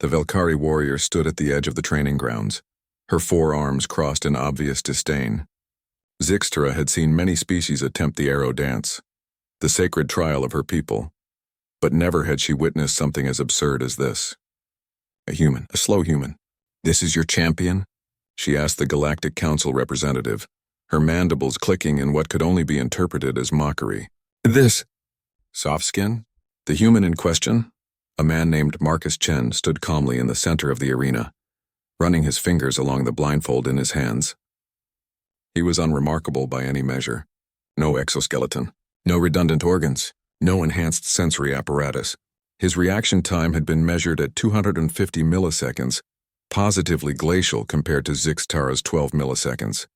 The Velkari warrior stood at the edge of the training grounds, her forearms crossed in obvious disdain. Zixtara had seen many species attempt the arrow dance, the sacred trial of her people, but never had she witnessed something as absurd as this. A human, a slow human. "This is your champion?" she asked the Galactic Council representative, her mandibles clicking in what could only be interpreted as mockery. "This..." Softskin? The human in question, a man named Marcus Chen, stood calmly in the center of the arena, running his fingers along the blindfold in his hands. He was unremarkable by any measure. No exoskeleton, no redundant organs, no enhanced sensory apparatus. His reaction time had been measured at 250 milliseconds, positively glacial compared to Zixtara's 12 milliseconds.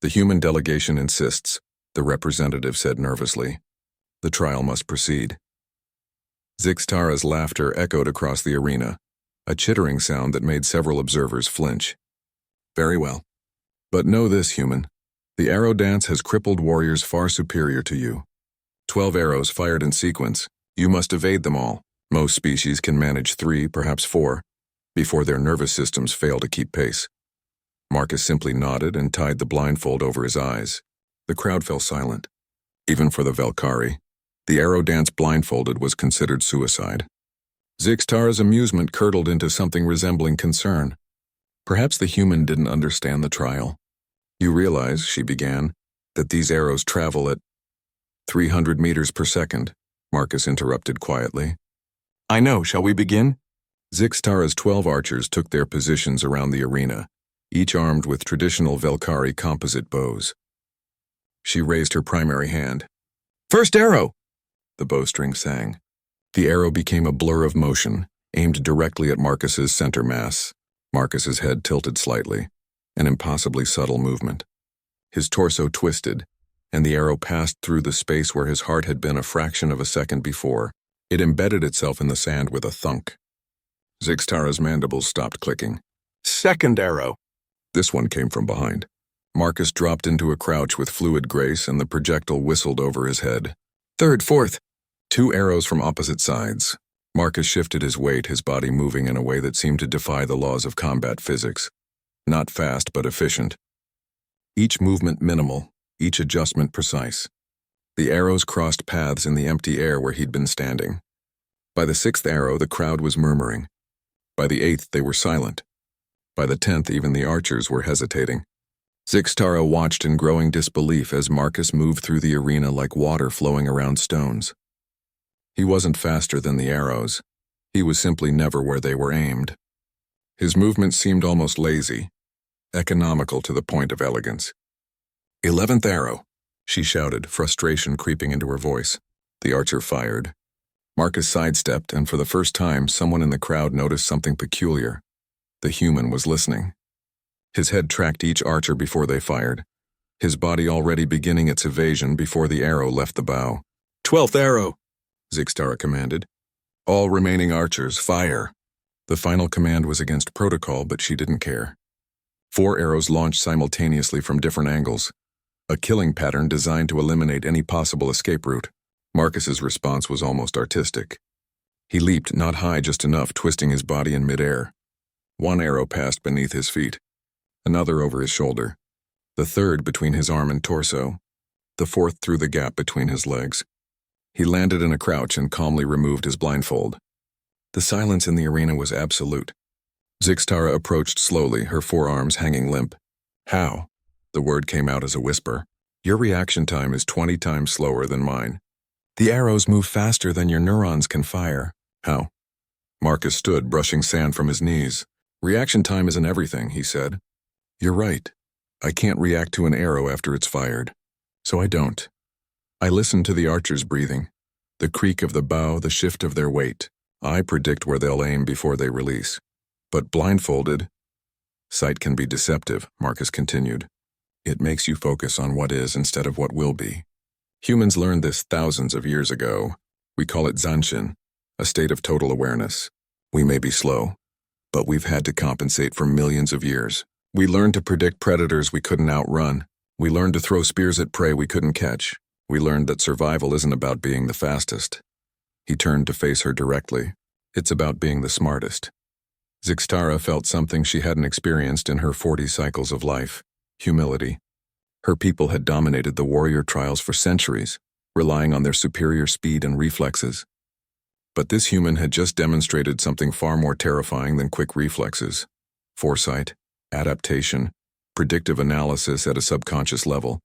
"The human delegation insists," the representative said nervously. "The trial must proceed." Zixtara's laughter echoed across the arena, a chittering sound that made several observers flinch. "Very well. But know this, human. The arrow dance has crippled warriors far superior to you. 12 arrows fired in sequence. You must evade them all. Most species can manage 3, perhaps 4, before their nervous systems fail to keep pace." Marcus simply nodded and tied the blindfold over his eyes. The crowd fell silent. Even for the Velkari, the arrow dance blindfolded was considered suicide. Zixtara's amusement curdled into something resembling concern. Perhaps the human didn't understand the trial. "You realize," she began, "that these arrows travel at 300 meters per second, Marcus interrupted quietly. "I know, shall we begin?" Zixtara's 12 archers took their positions around the arena, each armed with traditional Velkari composite bows. She raised her primary hand. "First arrow!" the bowstring sang. The arrow became a blur of motion, aimed directly at Marcus's center mass. Marcus's head tilted slightly, an impossibly subtle movement. His torso twisted, and the arrow passed through the space where his heart had been a fraction of a second before. It embedded itself in the sand with a thunk. Zixtara's mandibles stopped clicking. "Second arrow!" This one came from behind. Marcus dropped into a crouch with fluid grace, and the projectile whistled over his head. "Third, fourth!" 2 arrows from opposite sides. Marcus shifted his weight, his body moving in a way that seemed to defy the laws of combat physics. Not fast, but efficient. Each movement minimal, each adjustment precise. The arrows crossed paths in the empty air where he'd been standing. By the 6th arrow, the crowd was murmuring. By the 8th, they were silent. By the 10th, even the archers were hesitating. Zixtara watched in growing disbelief as Marcus moved through the arena like water flowing around stones. He wasn't faster than the arrows. He was simply never where they were aimed. His movement seemed almost lazy, economical to the point of elegance. 11th arrow, she shouted, frustration creeping into her voice. The archer fired. Marcus sidestepped, and for the first time, someone in the crowd noticed something peculiar. The human was listening. His head tracked each archer before they fired, his body already beginning its evasion before the arrow left the bow. 12th arrow, Zixtara commanded. All remaining archers, fire. The final command was against protocol, but she didn't care. 4 arrows launched simultaneously from different angles, a killing pattern designed to eliminate any possible escape route. Marcus's response was almost artistic. He leaped, not high, just enough, twisting his body in midair. 1 arrow passed beneath his feet, another over his shoulder, the 3rd between his arm and torso, the 4th through the gap between his legs. He landed in a crouch and calmly removed his blindfold. The silence in the arena was absolute. Zixtara approached slowly, her forearms hanging limp. "How?" The word came out as a whisper. "Your reaction time is 20 times slower than mine. The arrows move faster than your neurons can fire." "How?" Marcus stood, brushing sand from his knees. "Reaction time isn't everything," he said. "You're right. I can't react to an arrow after it's fired. So I don't. I listen to the archers' breathing, the creak of the bow, the shift of their weight. I predict where they'll aim before they release. But blindfolded, sight can be deceptive," Marcus continued. "It makes you focus on what is instead of what will be. Humans learned this thousands of years ago. We call it zanshin, a state of total awareness. We may be slow, but we've had to compensate for millions of years. We learned to predict predators we couldn't outrun. We learned to throw spears at prey we couldn't catch. We learned that survival isn't about being the fastest." He turned to face her directly. "It's about being the smartest. Zixtara felt something she hadn't experienced in her 40 cycles of life: humility. Her people had dominated the warrior trials for centuries, relying on their superior speed and reflexes. But this human had just demonstrated something far more terrifying than quick reflexes: foresight, adaptation, predictive analysis at a subconscious level.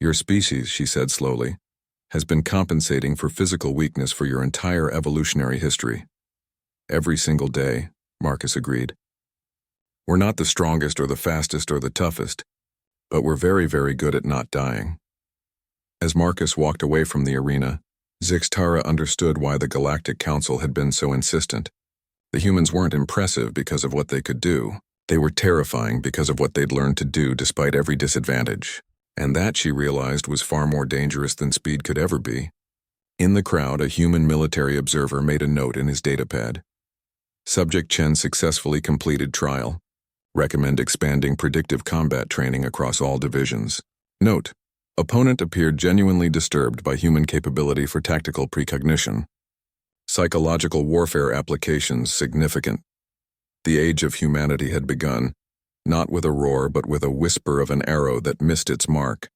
Your species, she said slowly, has been compensating for physical weakness for your entire evolutionary history. Every single day, Marcus agreed. We're not the strongest or the fastest or the toughest, but we're very, very good at not dying. As Marcus walked away from the arena, Zixtara understood why the Galactic Council had been so insistent. The humans weren't impressive because of what they could do. They were terrifying because of what they'd learned to do despite every disadvantage. And that, she realized, was far more dangerous than speed could ever be. In the crowd, a human military observer made a note in his datapad. Subject Chen successfully completed trial. Recommend expanding predictive combat training across all divisions. Note: opponent appeared genuinely disturbed by human capability for tactical precognition. Psychological warfare applications significant. The age of humanity had begun, not with a roar but with a whisper of an arrow that missed its mark.